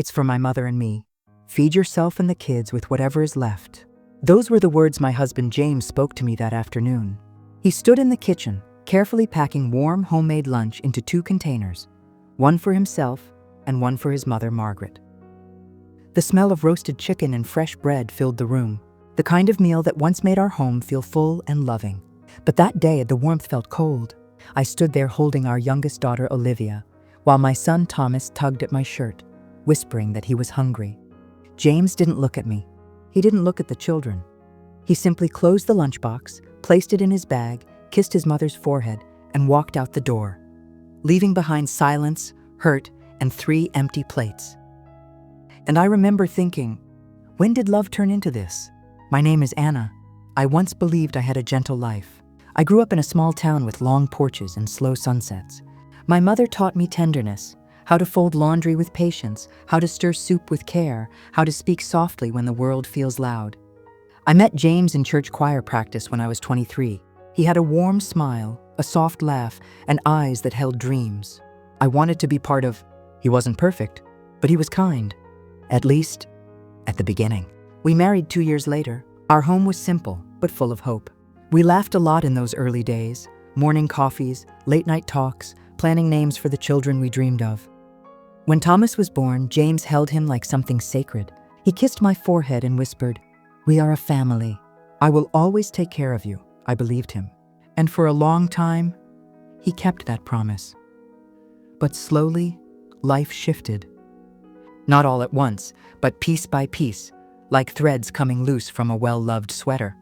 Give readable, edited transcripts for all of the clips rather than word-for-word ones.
It's for my mother and me. Feed yourself and the kids with whatever is left." Those were the words my husband James spoke to me that afternoon. He stood in the kitchen, carefully packing warm homemade lunch into 2 containers, one for himself and one for his mother, Margaret. The smell of roasted chicken and fresh bread filled the room, the kind of meal that once made our home feel full and loving. But that day, the warmth felt cold. I stood there holding our youngest daughter, Olivia, while my son Thomas tugged at my shirt, whispering that he was hungry. James didn't look at me. He didn't look at the children. He simply closed the lunchbox, placed it in his bag, kissed his mother's forehead, and walked out the door, leaving behind silence, hurt, and 3 empty plates. And I remember thinking, when did love turn into this? My name is Anna. I once believed I had a gentle life. I grew up in a small town with long porches and slow sunsets. My mother taught me tenderness, how to fold laundry with patience, how to stir soup with care, how to speak softly when the world feels loud. I met James in church choir practice when I was 23. He had a warm smile, a soft laugh, and eyes that held dreams. I wanted to be part of. He wasn't perfect, but he was kind. At least, at the beginning. We married 2 years later. Our home was simple, but full of hope. We laughed a lot in those early days, morning coffees, late-night talks, planning names for the children we dreamed of. When Thomas was born, James held him like something sacred. He kissed my forehead and whispered, "We are a family. I will always take care of you." I believed him. And for a long time, he kept that promise. But slowly, life shifted. Not all at once, but piece by piece, like threads coming loose from a well-loved sweater.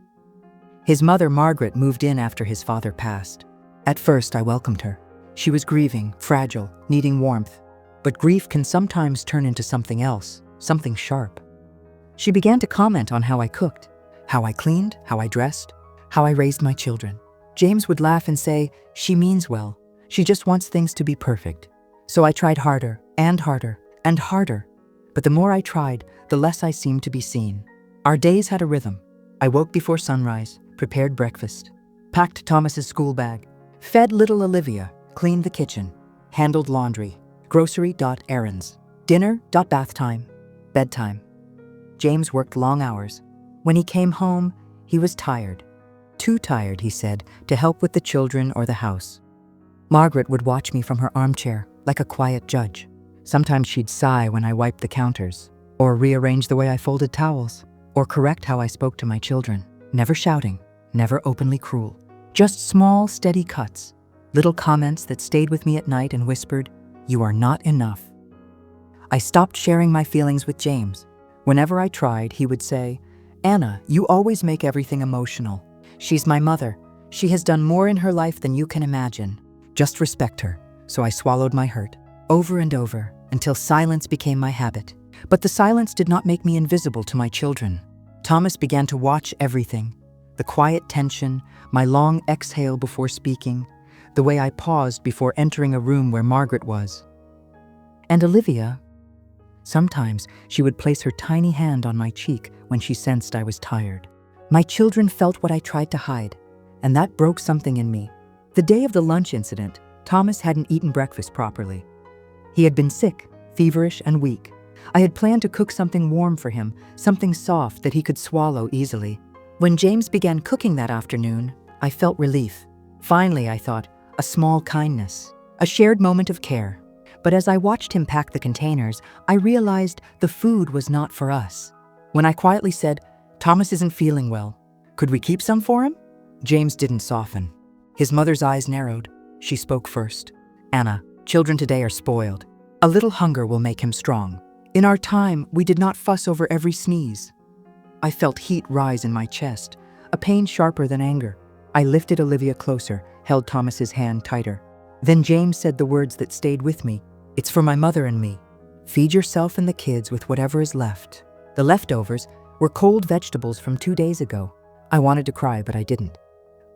His mother, Margaret, moved in after his father passed. At first, I welcomed her. She was grieving, fragile, needing warmth. But grief can sometimes turn into something else, something sharp. She began to comment on how I cooked, how I cleaned, how I dressed, how I raised my children. James would laugh and say, "She means well. She just wants things to be perfect." So I tried harder and harder and harder. But the more I tried, the less I seemed to be seen. Our days had a rhythm. I woke before sunrise, prepared breakfast, packed Thomas's school bag, fed little Olivia, cleaned the kitchen, handled laundry, grocery.errands, dinner.bath time, bedtime. James worked long hours. When he came home, he was tired. Too tired, he said, to help with the children or the house. Margaret would watch me from her armchair, like a quiet judge. Sometimes she'd sigh when I wiped the counters, or rearrange the way I folded towels, or correct how I spoke to my children. Never shouting, never openly cruel. Just small, steady cuts, little comments that stayed with me at night and whispered, "You are not enough." I stopped sharing my feelings with James. Whenever I tried, he would say, "Anna, you always make everything emotional. She's my mother. She has done more in her life than you can imagine. Just respect her." So I swallowed my hurt, over and over, until silence became my habit. But the silence did not make me invisible to my children. Thomas began to watch everything. The quiet tension, my long exhale before speaking, the way I paused before entering a room where Margaret was. And Olivia, sometimes she would place her tiny hand on my cheek when she sensed I was tired. My children felt what I tried to hide, and that broke something in me. The day of the lunch incident, Thomas hadn't eaten breakfast properly. He had been sick, feverish, and weak. I had planned to cook something warm for him, something soft that he could swallow easily. When James began cooking that afternoon, I felt relief. Finally, I thought, a small kindness, a shared moment of care. But as I watched him pack the containers, I realized the food was not for us. When I quietly said, "Thomas isn't feeling well. Could we keep some for him?" James didn't soften. His mother's eyes narrowed. She spoke first. "Anna, children today are spoiled. A little hunger will make him strong. In our time, we did not fuss over every sneeze." I felt heat rise in my chest, a pain sharper than anger. I lifted Olivia closer, held Thomas's hand tighter. Then James said the words that stayed with me. "It's for my mother and me. Feed yourself and the kids with whatever is left." The leftovers were cold vegetables from 2 days ago. I wanted to cry, but I didn't.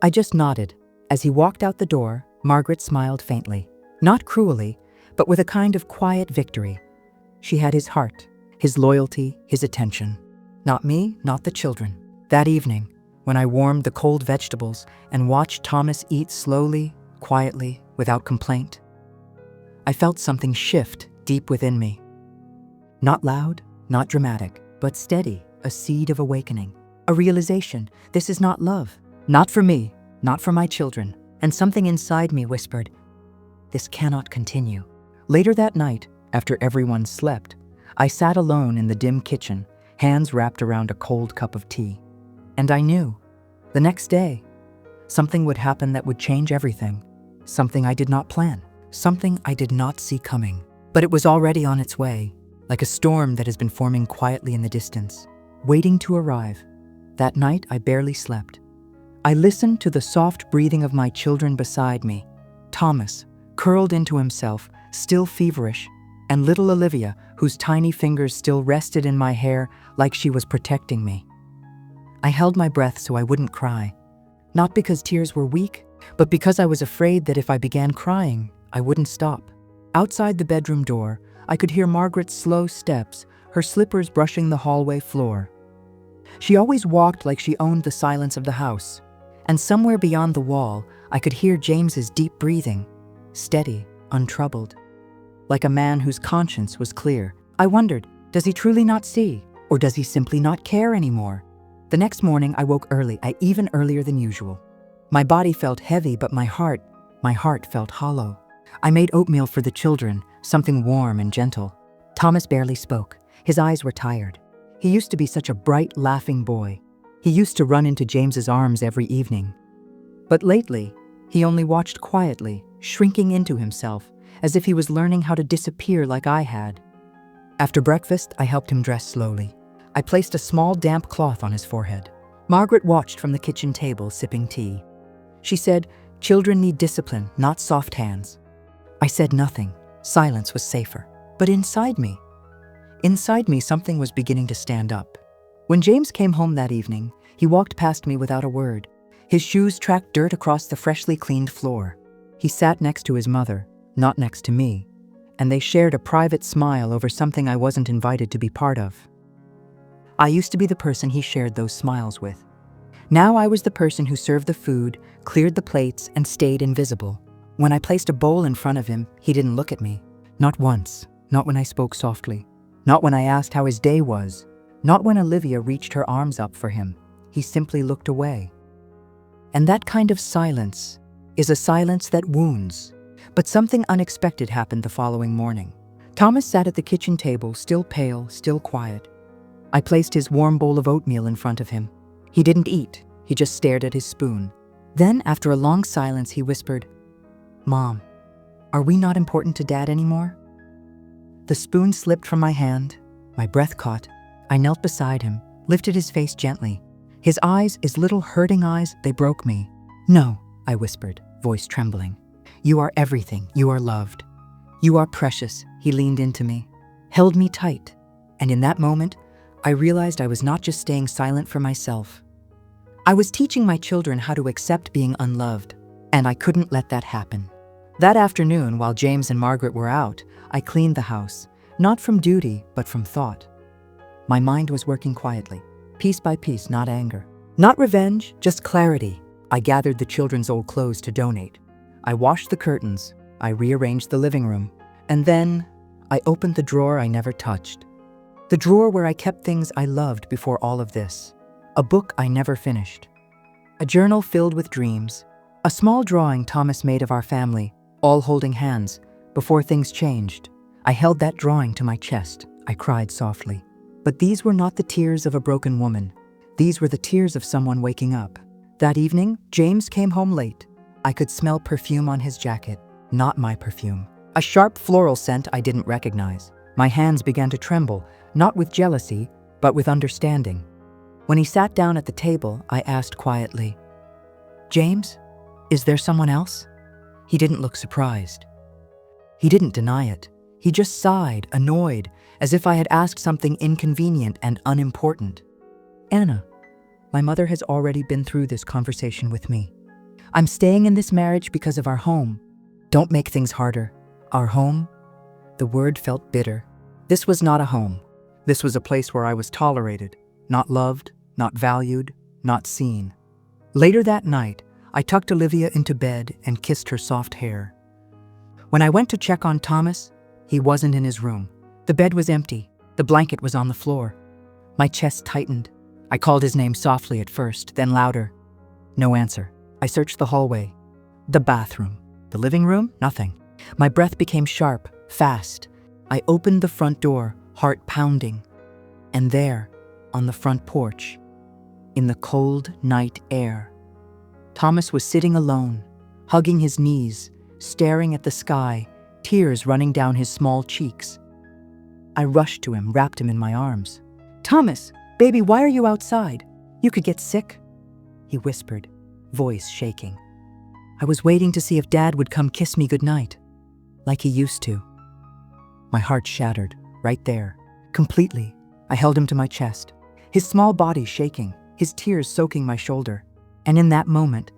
I just nodded. As he walked out the door, Margaret smiled faintly. Not cruelly, but with a kind of quiet victory. She had his heart, his loyalty, his attention. Not me, not the children. That evening, when I warmed the cold vegetables and watched Thomas eat slowly, quietly, without complaint, I felt something shift deep within me. Not loud, not dramatic, but steady, a seed of awakening. A realization, this is not love. Not for me, not for my children. And something inside me whispered, this cannot continue. Later that night, after everyone slept, I sat alone in the dim kitchen, hands wrapped around a cold cup of tea. And I knew, the next day, something would happen that would change everything. Something I did not plan, something I did not see coming. But it was already on its way, like a storm that has been forming quietly in the distance, waiting to arrive. That night, I barely slept. I listened to the soft breathing of my children beside me, Thomas, curled into himself, still feverish, and little Olivia, whose tiny fingers still rested in my hair like she was protecting me. I held my breath so I wouldn't cry, not because tears were weak, but because I was afraid that if I began crying, I wouldn't stop. Outside the bedroom door, I could hear Margaret's slow steps, her slippers brushing the hallway floor. She always walked like she owned the silence of the house. And somewhere beyond the wall, I could hear James's deep breathing, steady, untroubled, like a man whose conscience was clear. I wondered, does he truly not see, or does he simply not care anymore? The next morning, I woke early, even earlier than usual. My body felt heavy, but my heart felt hollow. I made oatmeal for the children, something warm and gentle. Thomas barely spoke. His eyes were tired. He used to be such a bright, laughing boy. He used to run into James's arms every evening. But lately, he only watched quietly, shrinking into himself, as if he was learning how to disappear like I had. After breakfast, I helped him dress slowly. I placed a small damp cloth on his forehead. Margaret watched from the kitchen table, sipping tea. She said, children need discipline, not soft hands. I said nothing. Silence was safer. But inside me, something was beginning to stand up. When James came home that evening, he walked past me without a word. His shoes tracked dirt across the freshly cleaned floor. He sat next to his mother, not next to me, and they shared a private smile over something I wasn't invited to be part of. I used to be the person he shared those smiles with. Now I was the person who served the food, cleared the plates, and stayed invisible. When I placed a bowl in front of him, he didn't look at me. Not once, not when I spoke softly, not when I asked how his day was. Not when Olivia reached her arms up for him. He simply looked away. And that kind of silence is a silence that wounds. But something unexpected happened the following morning. Thomas sat at the kitchen table, still pale, still quiet. I placed his warm bowl of oatmeal in front of him. He didn't eat. He just stared at his spoon. Then, after a long silence, he whispered, "Mom, are we not important to Dad anymore?" The spoon slipped from my hand. My breath caught. I knelt beside him, lifted his face gently. His eyes, his little hurting eyes, they broke me. "No," I whispered, voice trembling. "You are everything. You are loved. You are precious." He leaned into me, held me tight. And in that moment, I realized I was not just staying silent for myself. I was teaching my children how to accept being unloved, and I couldn't let that happen. That afternoon, while James and Margaret were out, I cleaned the house, not from duty, but from thought. My mind was working quietly, piece by piece, not anger. Not revenge, just clarity. I gathered the children's old clothes to donate. I washed the curtains. I rearranged the living room. And then I opened the drawer I never touched. The drawer where I kept things I loved before all of this. A book I never finished. A journal filled with dreams. A small drawing Thomas made of our family, all holding hands, before things changed. I held that drawing to my chest. I cried softly. But these were not the tears of a broken woman. These were the tears of someone waking up. That evening, James came home late. I could smell perfume on his jacket, not my perfume. A sharp floral scent I didn't recognize. My hands began to tremble, not with jealousy, but with understanding. When he sat down at the table, I asked quietly, "James, is there someone else?" He didn't look surprised. He didn't deny it. He just sighed, annoyed, as if I had asked something inconvenient and unimportant. "Anna, my mother has already been through this conversation with me. I'm staying in this marriage because of our home. Don't make things harder. Our home?" The word felt bitter. This was not a home. This was a place where I was tolerated, not loved, not valued, not seen. Later that night, I tucked Olivia into bed and kissed her soft hair. When I went to check on Thomas, he wasn't in his room. The bed was empty. The blanket was on the floor. My chest tightened. I called his name softly at first, then louder. No answer. I searched the hallway, the bathroom, the living room, nothing. My breath became sharp, fast. I opened the front door, heart pounding. And there, on the front porch, in the cold night air, Thomas was sitting alone, hugging his knees, staring at the sky, tears running down his small cheeks. I rushed to him, wrapped him in my arms. "Thomas, baby, why are you outside? You could get sick," he whispered, voice shaking. I was waiting to see if Dad would come kiss me goodnight, like he used to. My heart shattered, right there, completely. I held him to my chest, his small body shaking, his tears soaking my shoulder. And in that moment,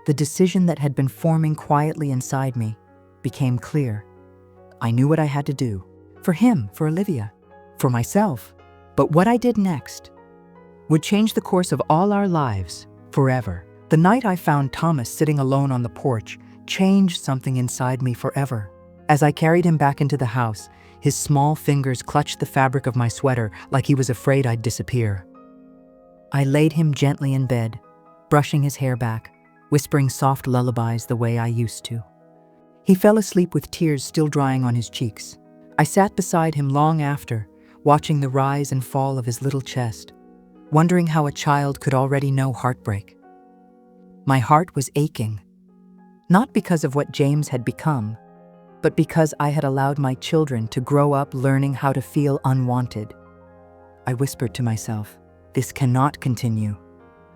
the decision that had been forming quietly inside me became clear. I knew what I had to do, for him, for Olivia, for myself. But what I did next would change the course of all our lives forever. The night I found Thomas sitting alone on the porch changed something inside me forever. As I carried him back into the house, his small fingers clutched the fabric of my sweater like he was afraid I'd disappear. I laid him gently in bed, brushing his hair back, whispering soft lullabies the way I used to. He fell asleep with tears still drying on his cheeks. I sat beside him long after, watching the rise and fall of his little chest, wondering how a child could already know heartbreak. My heart was aching, not because of what James had become, but because I had allowed my children to grow up learning how to feel unwanted. I whispered to myself, "This cannot continue."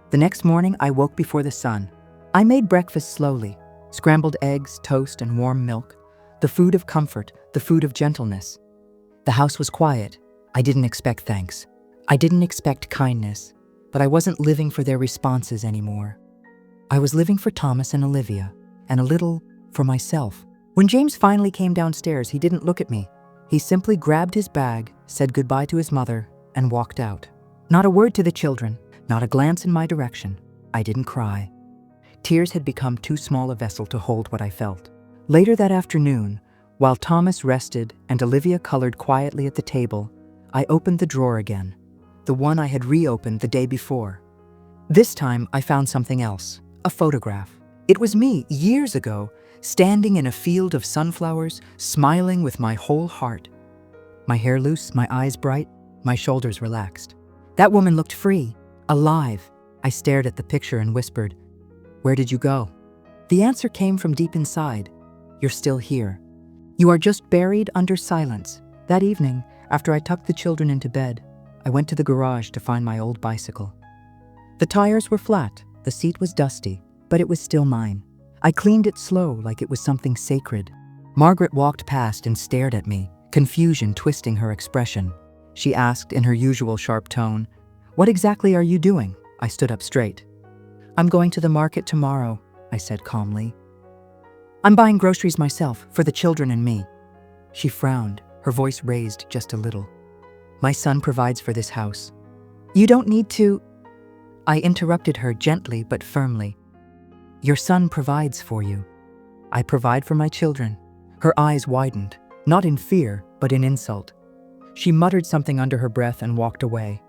The next morning, I woke before the sun. I made breakfast slowly, scrambled eggs, toast, and warm milk, the food of comfort, the food of gentleness. The house was quiet. I didn't expect thanks. I didn't expect kindness, but I wasn't living for their responses anymore. I was living for Thomas and Olivia, and a little for myself. When James finally came downstairs, he didn't look at me. He simply grabbed his bag, said goodbye to his mother, and walked out. Not a word to the children, not a glance in my direction. I didn't cry. Tears had become too small a vessel to hold what I felt. Later that afternoon, while Thomas rested and Olivia colored quietly at the table, I opened the drawer again, the one I had reopened the day before. This time, I found something else, a photograph. It was me, years ago, standing in a field of sunflowers, smiling with my whole heart. My hair loose, my eyes bright, my shoulders relaxed. That woman looked free, alive. I stared at the picture and whispered, "Where did you go?" The answer came from deep inside. "You're still here. You are just buried under silence." That evening, after I tucked the children into bed, I went to the garage to find my old bicycle. The tires were flat, the seat was dusty, but it was still mine. I cleaned it slow, like it was something sacred. Margaret walked past and stared at me, confusion twisting her expression. She asked in her usual sharp tone, "What exactly are you doing?" I stood up straight. "I'm going to the market tomorrow," I said calmly. "I'm buying groceries myself, for the children and me." She frowned, her voice raised just a little. "My son provides for this house. You don't need to—" I interrupted her gently but firmly. "Your son provides for you. I provide for my children." Her eyes widened, not in fear, but in insult. She muttered something under her breath and walked away.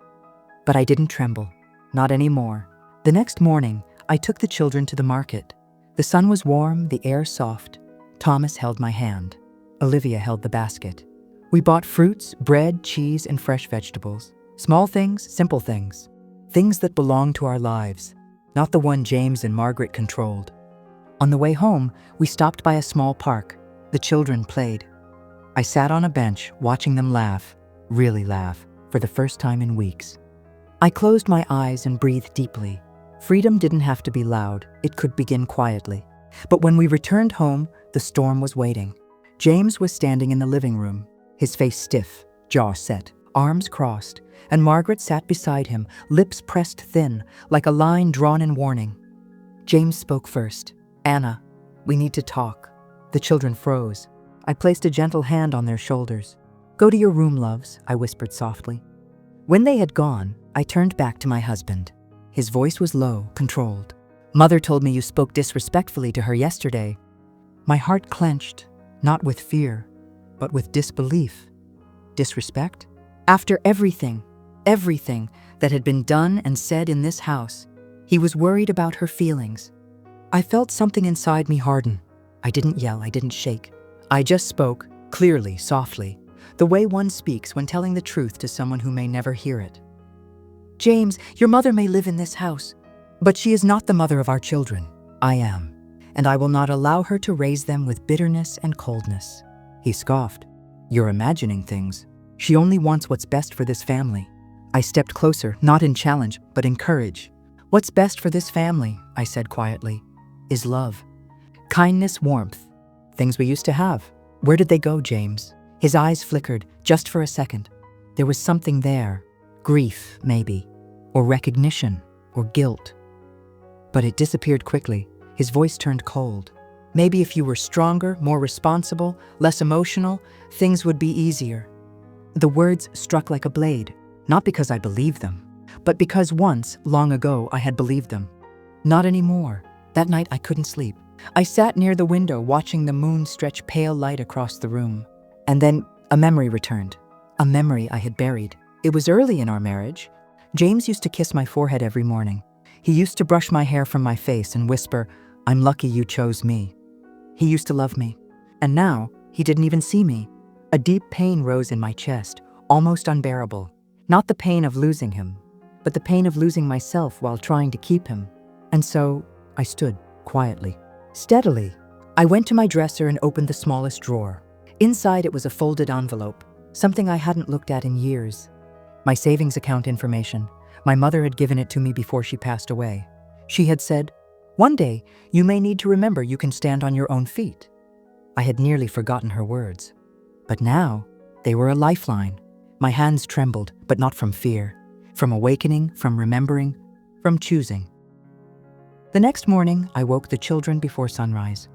But I didn't tremble, not anymore. The next morning, I took the children to the market. The sun was warm, the air soft. Thomas held my hand. Olivia held the basket. We bought fruits, bread, cheese, and fresh vegetables. Small things, simple things. Things that belonged to our lives, not the one James and Margaret controlled. On the way home, we stopped by a small park. The children played. I sat on a bench, watching them laugh, really laugh, for the first time in weeks. I closed my eyes and breathed deeply. Freedom didn't have to be loud, it could begin quietly. But when we returned home, the storm was waiting. James was standing in the living room, his face stiff, jaw set, arms crossed, and Margaret sat beside him, lips pressed thin, like a line drawn in warning. James spoke first. "Anna, we need to talk." The children froze. I placed a gentle hand on their shoulders. "Go to your room, loves," I whispered softly. When they had gone, I turned back to my husband. His voice was low, controlled. "Mother told me you spoke disrespectfully to her yesterday." My heart clenched, not with fear, but with disbelief. Disrespect? After everything that had been done and said in this house, he was worried about her feelings. I felt something inside me harden. I didn't yell, I didn't shake. I just spoke, clearly, softly, the way one speaks when telling the truth to someone who may never hear it. James, your mother may live in this house, but she is not the mother of our children. I am, and I will not allow her to raise them with bitterness and coldness. He scoffed. You're imagining things. She only wants what's best for this family. I stepped closer, not in challenge, but in courage. What's best for this family, I said quietly, is love. Kindness, warmth. Things we used to have. Where did they go, James? His eyes flickered, just for a second. There was something there. Grief, maybe. Or recognition, or guilt. But it disappeared quickly. His voice turned cold. Maybe if you were stronger, more responsible, less emotional, things would be easier. The words struck like a blade, not because I believed them, but because once, long ago, I had believed them. Not anymore. That night I couldn't sleep. I sat near the window watching the moon stretch pale light across the room. And then a memory returned. A memory I had buried. It was early in our marriage. James used to kiss my forehead every morning. He used to brush my hair from my face and whisper, "I'm lucky you chose me." He used to love me. And now, he didn't even see me. A deep pain rose in my chest, almost unbearable. Not the pain of losing him, but the pain of losing myself while trying to keep him. And so, I stood, quietly, steadily. I went to my dresser and opened the smallest drawer. Inside it was a folded envelope, something I hadn't looked at in years. My savings account information. My mother had given it to me before she passed away. She had said, "One day, you may need to remember you can stand on your own feet." I had nearly forgotten her words. But now, they were a lifeline. My hands trembled, but not from fear. From awakening, from remembering, from choosing. The next morning, I woke the children before sunrise.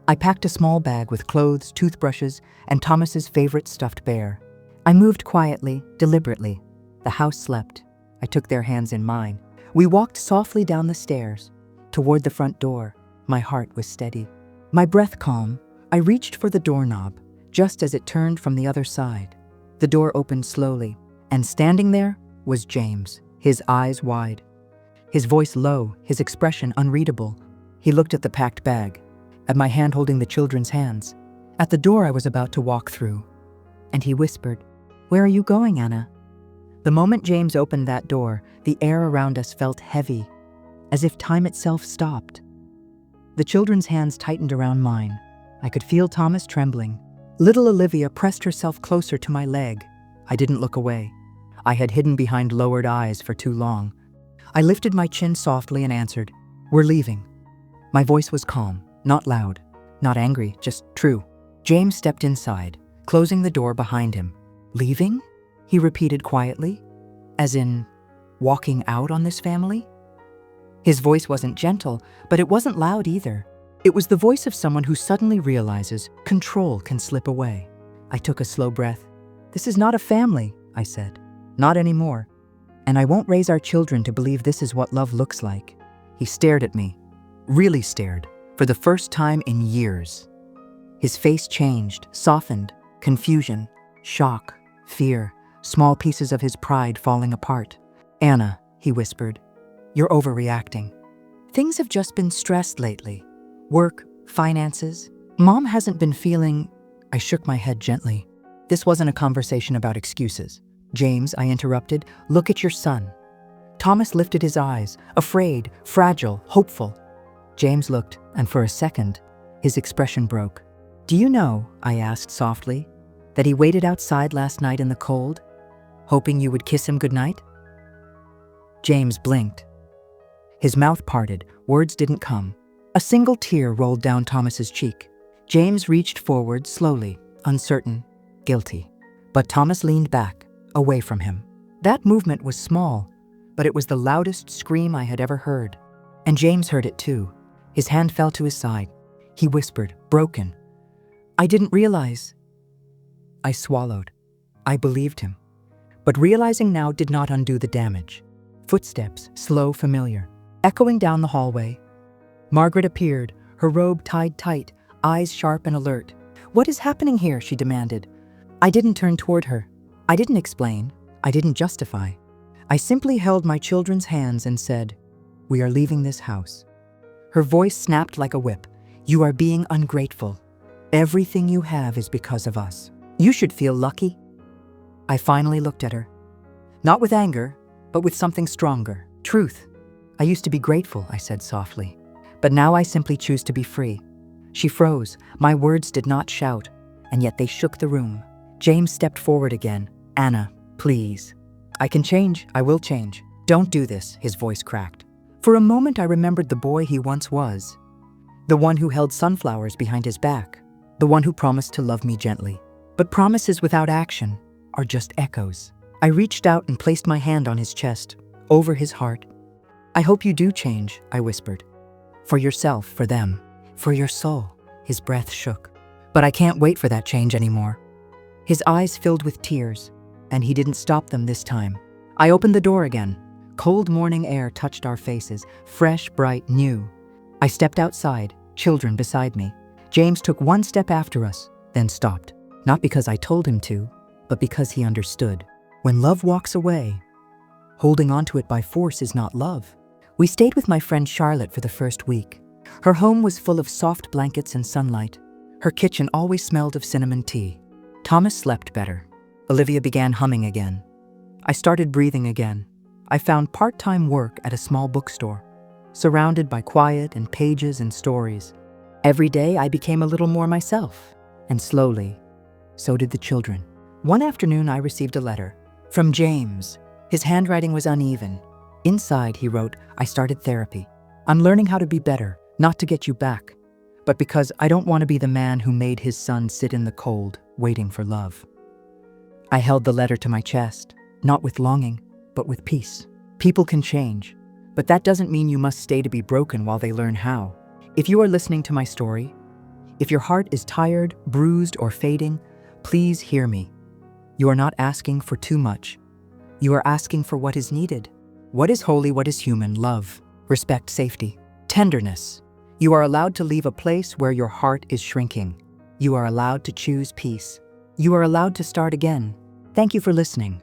I packed a small bag with clothes, toothbrushes, and Thomas's favorite stuffed bear. I moved quietly, deliberately. The house slept. I took their hands in mine. We walked softly down the stairs. Toward the front door, my heart was steady. My breath calm, I reached for the doorknob, just as it turned from the other side. The door opened slowly, and standing there was James, his eyes wide. His voice low, his expression unreadable. He looked at the packed bag, at my hand holding the children's hands, at the door I was about to walk through. And he whispered, "Where are you going, Anna?" The moment James opened that door, the air around us felt heavy, as if time itself stopped. The children's hands tightened around mine. I could feel Thomas trembling. Little Olivia pressed herself closer to my leg. I didn't look away. I had hidden behind lowered eyes for too long. I lifted my chin softly and answered, "We're leaving." My voice was calm, not loud, not angry, just true. James stepped inside, closing the door behind him. "Leaving?" he repeated quietly, as in, walking out on this family? His voice wasn't gentle, but it wasn't loud either. It was the voice of someone who suddenly realizes control can slip away. I took a slow breath. "This is not a family," I said. "Not anymore. And I won't raise our children to believe this is what love looks like." He stared at me, really stared, for the first time in years. His face changed, softened, confusion, shock, fear, small pieces of his pride falling apart. "Anna," he whispered, "you're overreacting. Things have just been stressed lately. Work, finances. Mom hasn't been feeling—" I shook my head gently. This wasn't a conversation about excuses. "James," I interrupted, "look at your son." Thomas lifted his eyes, afraid, fragile, hopeful. James looked, and for a second, his expression broke. "Do you know," I asked softly, "that he waited outside last night in the cold, hoping you would kiss him goodnight?" James blinked. His mouth parted, words didn't come. A single tear rolled down Thomas's cheek. James reached forward slowly, uncertain, guilty. But Thomas leaned back, away from him. That movement was small, but it was the loudest scream I had ever heard. And James heard it too. His hand fell to his side. He whispered, broken, "I didn't realize." I swallowed. I believed him. But realizing now did not undo the damage. Footsteps, slow, familiar, echoing down the hallway. Margaret appeared, her robe tied tight, eyes sharp and alert. "What is happening here?" she demanded. I didn't turn toward her. I didn't explain. I didn't justify. I simply held my children's hands and said, "We are leaving this house." Her voice snapped like a whip. "You are being ungrateful. Everything you have is because of us. You should feel lucky." I finally looked at her. Not with anger, but with something stronger. Truth. "I used to be grateful," I said softly. "But now I simply choose to be free." She froze. My words did not shout, and yet they shook the room. James stepped forward again. "Anna, please." "I can change. I will change." "Don't do this," his voice cracked. For a moment I remembered the boy he once was. The one who held sunflowers behind his back. The one who promised to love me gently. But promises without action are just echoes. I reached out and placed my hand on his chest, over his heart. "I hope you do change," I whispered. "For yourself, for them, for your soul." His breath shook. "But I can't wait for that change anymore." His eyes filled with tears, and he didn't stop them this time. I opened the door again. Cold morning air touched our faces, fresh, bright, new. I stepped outside, children beside me. James took one step after us, then stopped. Not because I told him to, but because he understood. When love walks away, holding onto it by force is not love. We stayed with my friend Charlotte for the first week. Her home was full of soft blankets and sunlight. Her kitchen always smelled of cinnamon tea. Thomas slept better. Olivia began humming again. I started breathing again. I found part-time work at a small bookstore, surrounded by quiet and pages and stories. Every day I became a little more myself, and slowly, so did the children. One afternoon I received a letter from James. His handwriting was uneven. Inside he wrote, "I started therapy. I'm learning how to be better, not to get you back, but because I don't want to be the man who made his son sit in the cold, waiting for love." I held the letter to my chest, not with longing, but with peace. People can change, but that doesn't mean you must stay to be broken while they learn how. If you are listening to my story, if your heart is tired, bruised, or fading, please hear me. You are not asking for too much. You are asking for what is needed. What is holy, what is human? Love, respect, safety, tenderness. You are allowed to leave a place where your heart is shrinking. You are allowed to choose peace. You are allowed to start again. Thank you for listening.